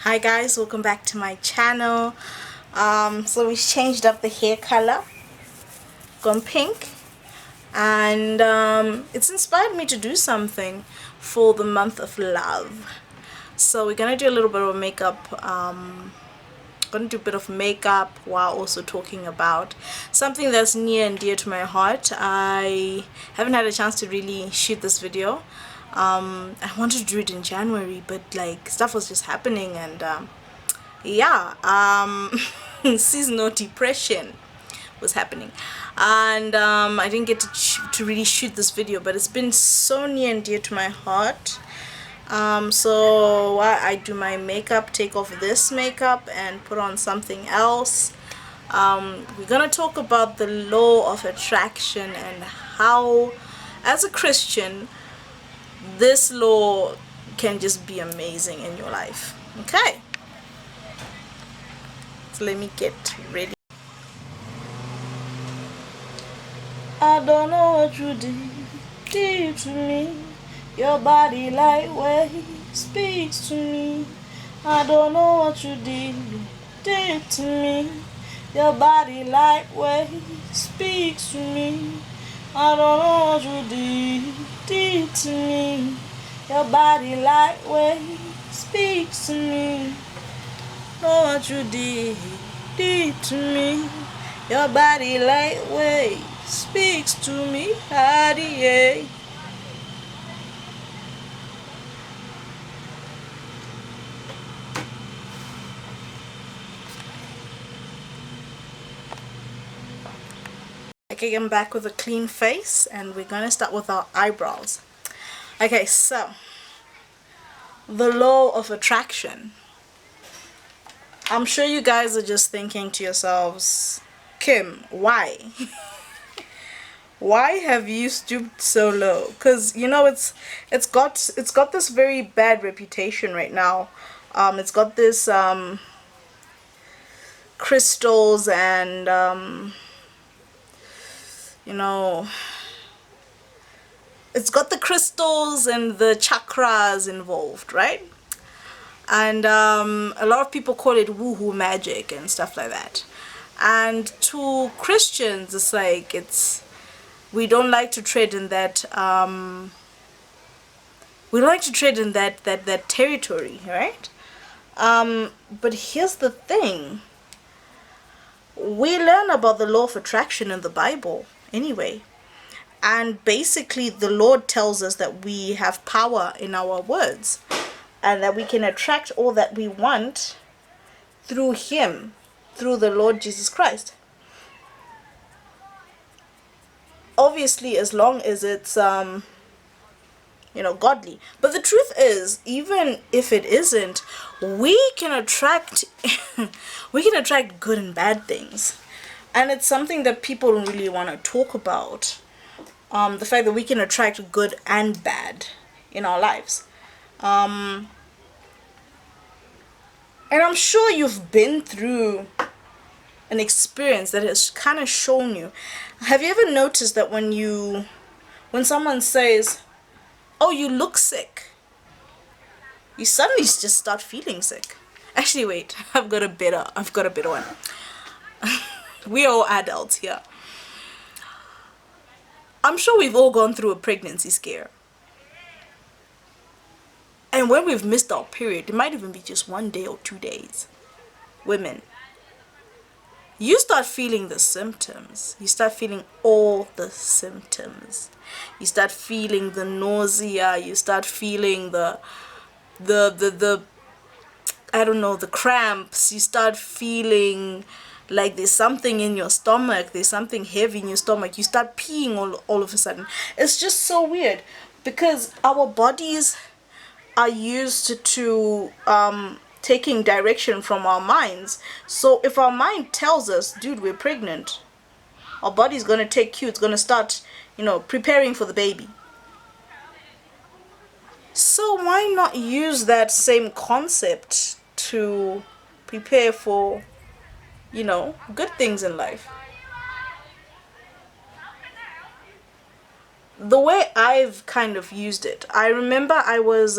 Hi guys, welcome back to my channel. So we changed up the hair color, gone pink, and it's inspired me to do something for the month of love. So we're gonna do a little bit of makeup. Gonna do a bit of makeup while also talking about something that's near and dear to my heart. I haven't had a chance to really shoot this video. I wanted to do it in January, but like stuff was just happening, and yeah, seasonal depression was happening, and I didn't get to really shoot this video, but it's been so near and dear to my heart. So while I do my makeup, take off this makeup and put on something else, we're gonna talk about the law of attraction and how, as a Christian, this law can just be amazing in your life. Okay, so let me get ready. I don't know what you did to me. Your body lightweight speaks to me. I don't know what you did to me. Your body lightweight speaks to me. I don't know what you did to me. Your body lightweight speaks to me. Know what you did to me. Your body lightweight speaks to me. Hardy. Okay, I'm back with a clean face, and we're gonna start with our eyebrows. Okay, so the law of attraction. I'm sure you guys are just thinking to yourselves, Kim, why? Why have you stooped so low? Because you know it's got this very bad reputation right now. It's got this crystals and you know, it's got the crystals and the chakras involved, right? And a lot of people call it woohoo magic and stuff like that. And to Christians, it's like we don't like to tread in that that territory, right? But here's the thing: we learn about the law of attraction in the Bible anyway. And basically, the Lord tells us that we have power in our words and that we can attract all that we want through Him, through the Lord Jesus Christ. Obviously, as long as it's godly. But the truth is, even if it isn't, we can attract we can attract good and bad things. And it's something that people don't really want to talk about. The fact that we can attract good and bad in our lives. And I'm sure you've been through an experience that has kind of shown you. Have you ever noticed that when someone says, "Oh, you look sick," you suddenly just start feeling sick? Actually, wait, I've got a better one. We are all adults here. I'm sure we've all gone through a pregnancy scare. And when we've missed our period, it might even be just 1 day or 2 days. Women, you start feeling the symptoms. You start feeling all the symptoms. You start feeling the nausea. You start feeling the I don't know, the cramps. You start feeling like there's something in your stomach. There's something heavy in your stomach. You start peeing all of a sudden. It's just so weird because our bodies are used to taking direction from our minds. So if our mind tells us, dude, we're pregnant, our body's going to take cue. It's going to start, preparing for the baby. So why not use that same concept to prepare for, good things in life? The way I've kind of used it, I remember I was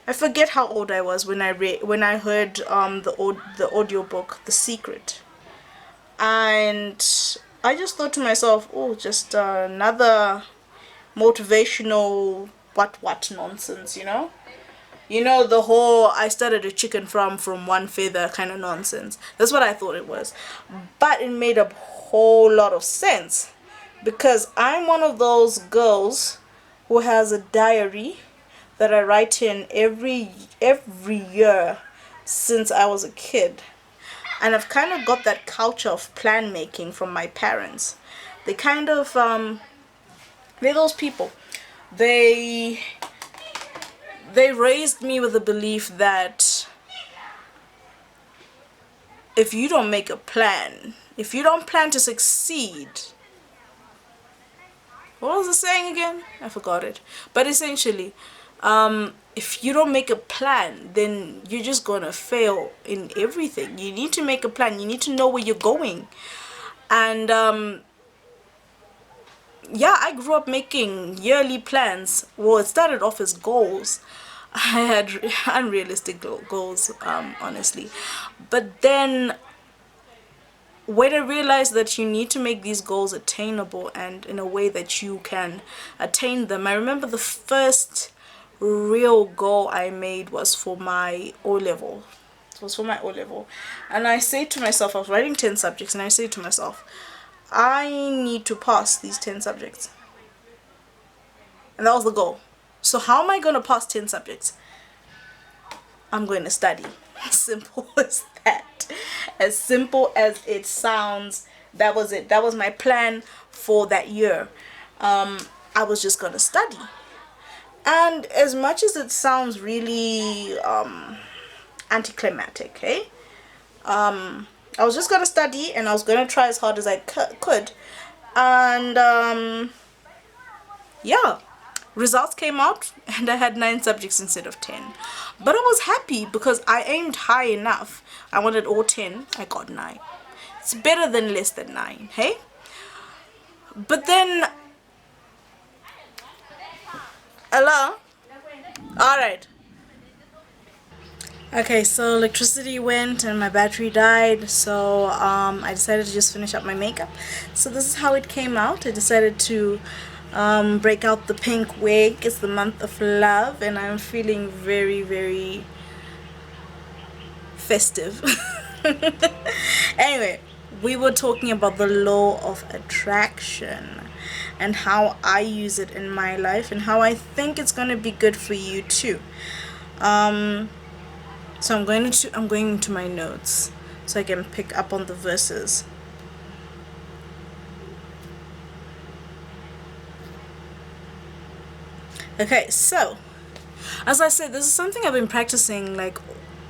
I forget how old I was when I heard the audiobook The Secret. And I just thought to myself, oh, just another motivational what nonsense, the whole I started a chicken farm from one feather kind of nonsense. That's what I thought it was. But it made a whole lot of sense, because I'm one of those girls who has a diary that I write in every year since I was a kid. And I've kind of got that culture of plan making from my parents. They kind of they're those people. They raised me with the belief that if you don't make a plan, if you don't plan to succeed, what was the saying again? I forgot it. But essentially, if you don't make a plan, then you're just gonna fail in everything. You need to make a plan. You need to know where you're going. And yeah, I grew up making yearly plans. Well, it started off as goals. I had unrealistic goals, honestly. But then when I realized that you need to make these goals attainable and in a way that you can attain them, I remember the first real goal I made was for my O-level. It was for my O-level. And I say to myself, I was writing 10 subjects, and I say to myself, I need to pass these 10 subjects. And that was the goal. So how am I going to pass 10 subjects? I'm going to study. Simple as that. As simple as it sounds. That was it. That was my plan for that year. I was just going to study. And as much as it sounds really anticlimactic, I was just going to study, and I was going to try as hard as I could. And yeah, results came out, and I had 9 subjects instead of 10. But I was happy because I aimed high enough. I wanted all 10. I got 9. It's better than less than 9, hey? But then, hello? Alright. Okay, so electricity went and my battery died, so I decided to just finish up my makeup. So this is how it came out. I decided to break out the pink wig. It's the month of love, and I'm feeling very, very festive. Anyway, we were talking about the law of attraction and how I use it in my life and how I think it's going to be good for you too. So I'm going into my notes so I can pick up on the verses. Okay, so as I said, this is something I've been practicing like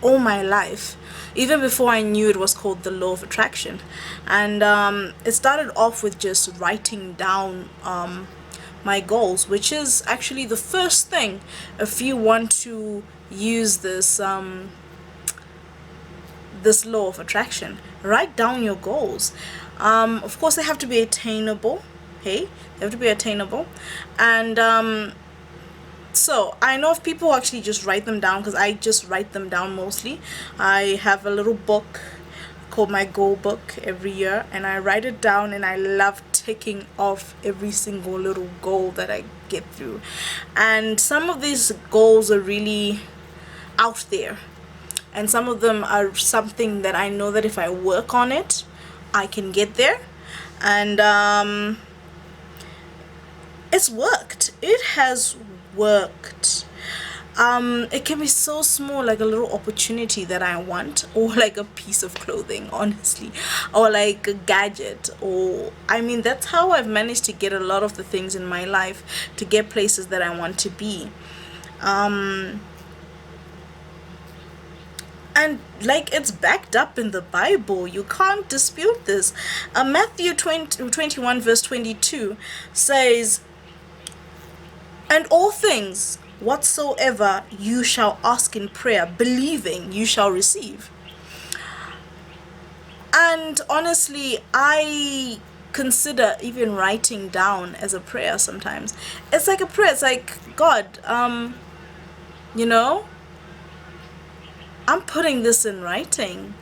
all my life, even before I knew it was called the law of attraction. And it started off with just writing down my goals, which is actually the first thing if you want to use this this law of attraction. Write down your goals. Of course, they have to be attainable. Hey, they have to be attainable. And so I know if people actually just write them down, because I just write them down mostly. I have a little book called my goal book every year, and I write it down, and I love ticking off every single little goal that I get through. And some of these goals are really out there, and some of them are something that I know that if I work on it, I can get there. And it's worked. It has worked. It can be so small, like a little opportunity that I want, or like a piece of clothing, honestly, or like a gadget, or I mean, that's how I've managed to get a lot of the things in my life, to get places that I want to be. And like, it's backed up in the Bible. You can't dispute this. Matthew 21 verse 22 says, "And all things whatsoever you shall ask in prayer, believing, you shall receive." And honestly, I consider even writing down as a prayer sometimes. It's like a prayer. It's like, God, you know, I'm putting this in writing.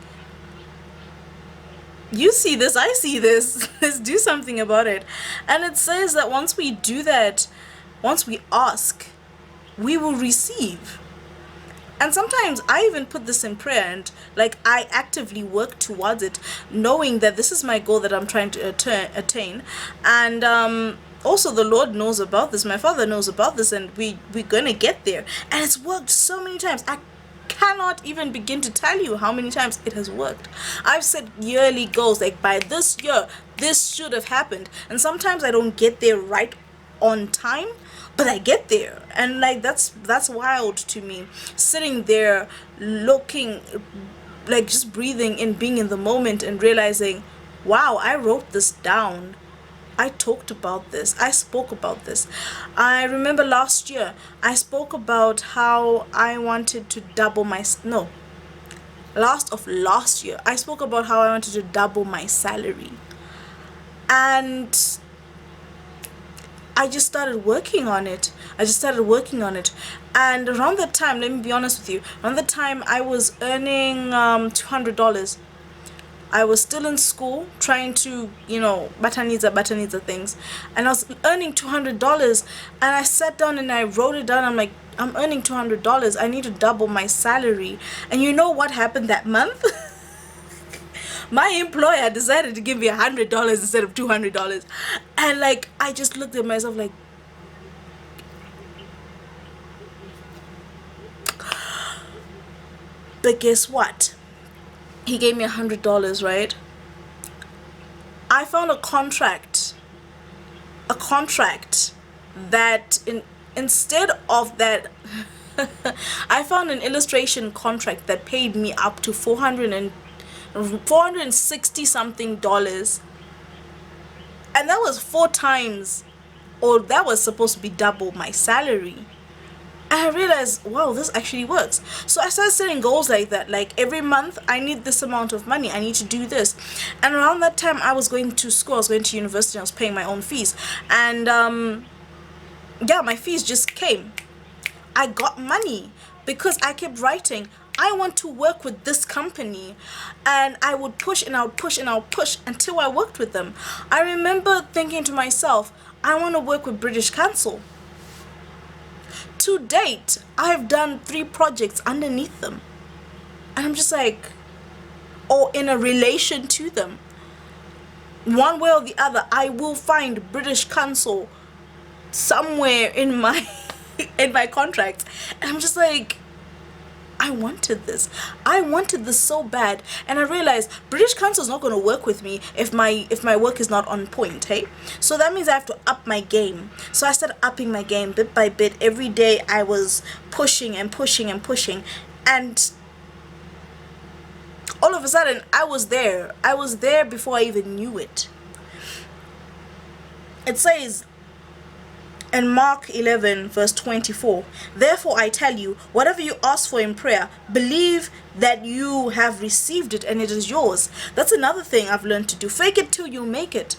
You see this, I see this. Let's do something about it. And it says that once we do that, once we ask, we will receive. And sometimes I even put this in prayer, and like I actively work towards it, knowing that this is my goal that I'm trying to attain. And also the Lord knows about this, my Father knows about this, and we're gonna get there. And it's worked so many times. I cannot even begin to tell you how many times it has worked. I've set yearly goals, like by this year this should have happened, and sometimes I don't get there right on time, but I get there. And like that's wild to me, sitting there looking, like just breathing and being in the moment and realizing, wow, I wrote this down, I talked about this, I spoke about this. I remember last year I spoke about how I wanted to double my no last year I spoke about how I wanted to double my salary, and I just started working on it. And around that time, let me be honest with you, around the time I was earning $200. I was still in school trying to, bataniza things, and I was earning $200, and I sat down and I wrote it down. I'm like, I'm earning $200, I need to double my salary. And you know what happened that month? My employer decided to give me $100 instead of $200. And like, I just looked at myself like, but guess what? He gave me $100, right? I found a contract that instead of that, I found an illustration contract that paid me up to $460 something, and that was 4 times, or that was supposed to be double my salary. And I realized, wow, this actually works. So I started setting goals like that, like every month I need this amount of money, I need to do this. And around that time I was going to school, I was going to university, I was paying my own fees, and yeah, my fees just came. I got money because I kept writing, I want to work with this company, and I would push and I would push and I would push until I worked with them. I remember thinking to myself, I want to work with British Council. To date, I've done 3 projects underneath them, and I'm just like, or in a relation to them. One way or the other, I will find British Council somewhere in my in my contract. And I'm just like, I wanted this so bad. And I realized British Council is not going to work with me if my work is not on point, hey? So that means I have to up my game. So I started upping my game bit by bit. Every day I was pushing and pushing and pushing, and all of a sudden I was there before I even knew it. It says in Mark 11 verse 24, therefore I tell you, whatever you ask for in prayer, believe that you have received it and it is yours. That's another thing I've learned to do. Fake it till you make it.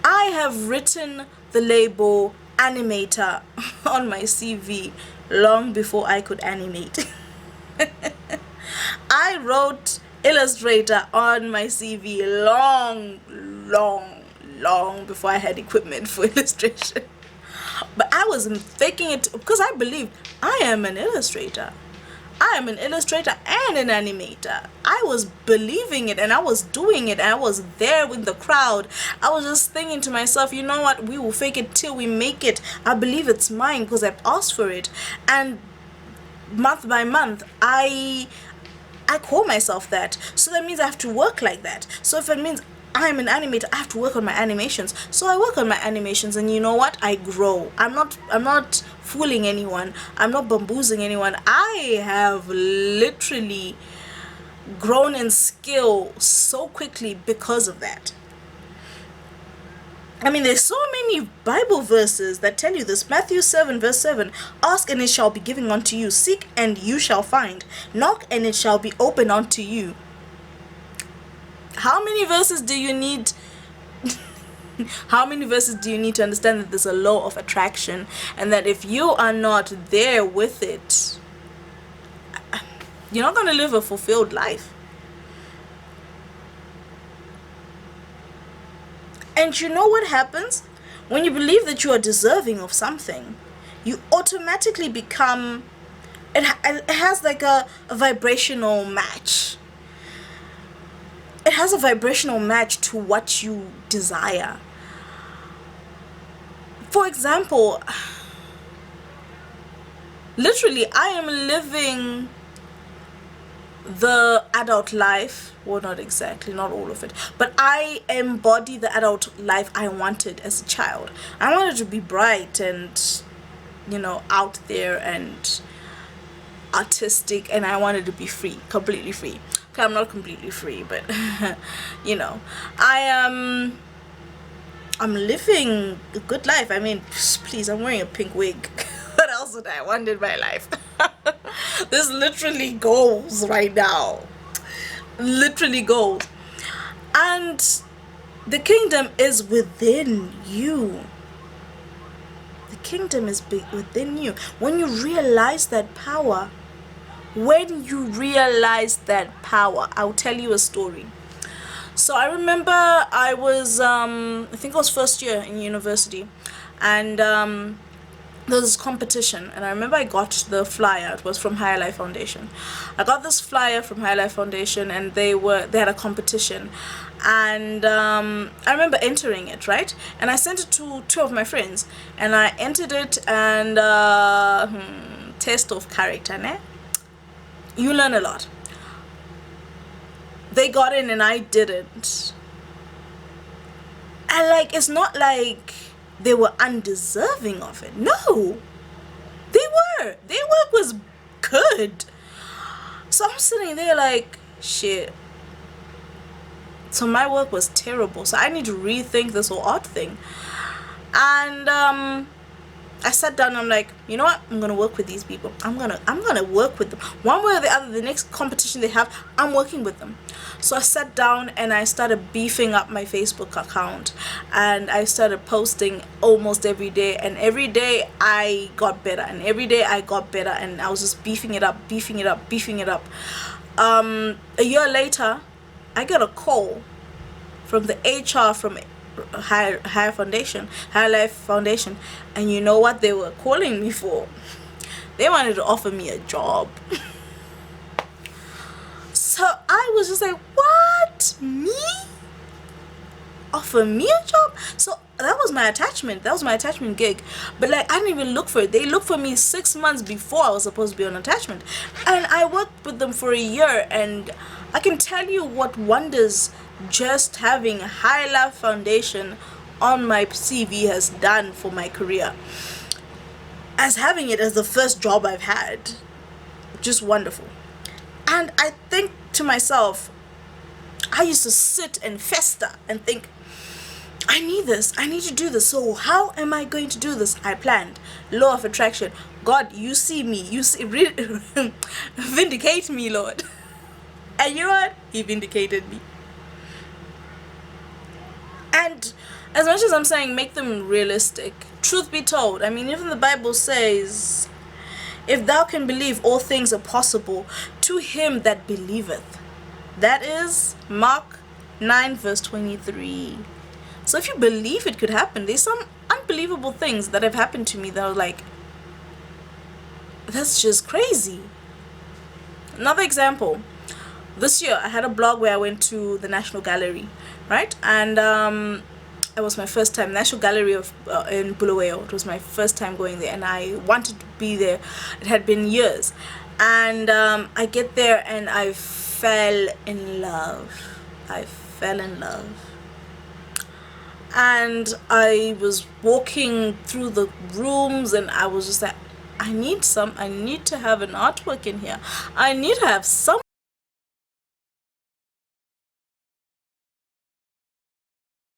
I have written the label animator on my CV long before I could animate. I wrote illustrator on my CV long before I had equipment for illustration. But I was faking it because I believed I am an illustrator. I am an illustrator and an animator. I was believing it and I was doing it, and I was there with the crowd. I was just thinking to myself, you know what, we will fake it till we make it. I believe it's mine because I've asked for it. And month by month, I call myself that. So that means I have to work like that. So if it means I'm an animator, I have to work on my animations. So I work on my animations, and you know what? I grow. I'm not fooling anyone. I'm not bamboozling anyone. I have literally grown in skill so quickly because of that. I mean, there's so many Bible verses that tell you this. Matthew 7 verse 7, ask and it shall be given unto you. Seek and you shall find. Knock and it shall be opened unto you. How many verses do you need? How many verses do you need to understand that there's a law of attraction, and that if you are not there with it, you're not going to live a fulfilled life. And you know what happens? When you believe that you are deserving of something, you automatically become, it has like a vibrational match. It has a vibrational match to what you desire. For example, literally, I am living the adult life. Well, not exactly, not all of it, but I embody the adult life I wanted as a child. I wanted to be bright and, you know, out there and artistic, and I wanted to be free, completely free. Okay, I'm not completely free, but you know, I'm living a good life. I mean, please, I'm wearing a pink wig. What else would I want in my life? There's literally goals right now. Literally goals. And the kingdom is within you. The kingdom is within you. When you realize that power, I'll tell you a story. So I remember I was, I think I was first year in university, and there was this competition, and I remember I got the flyer. It was from Higher Life Foundation. I got this flyer from Higher Life Foundation, and they had a competition, and I remember entering it, right? And I sent it to 2 of my friends, and I entered it, and test of character, ne? You learn a lot. They got in and I didn't. And like, it's not like they were undeserving of it. No, they were. Their work was good. So I'm sitting there like, shit. So my work was terrible. So I need to rethink this whole art thing. And I sat down and I'm like, you know what? I'm gonna work with these people. I'm gonna work with them. One way or the other, the next competition they have, I'm working with them. So I sat down and I started beefing up my Facebook account, and I started posting almost every day, and every day I got better, and every day I got better, and I was just beefing it up. A year later, I got a call from the HR from Higher Life Foundation, and you know what they were calling me for? They wanted to offer me a job. So I was just like, what? Me? Offer me a job? So that was my attachment. That was my attachment gig. But like, I didn't even look for it. They looked for me 6 months before I was supposed to be on attachment, and I worked with them for a year, and I can tell you what wonders just having High Life Foundation on my CV has done for my career. As having it as the first job I've had, just wonderful. And I think to myself, I used to sit and fester and think, I need this, I need to do this. So how am I going to do this? I planned. Law of attraction. God, you see me, vindicate me, Lord. And you know what? He vindicated me. And as much as I'm saying make them realistic, truth be told, I mean, even the Bible says, if thou can believe, all things are possible to him that believeth. That is Mark 9 verse 23. So if you believe it could happen, there's some unbelievable things that have happened to me that are like, that's just crazy. Another example, this year I had a blog where I went to the National Gallery, right? And it was my first time, National Gallery of in Bulawayo. It was my first time going there, and I wanted to be there. It had been years, and I get there and I fell in love. And I was walking through the rooms, and I was just like, I need to have an artwork in here. I need to have some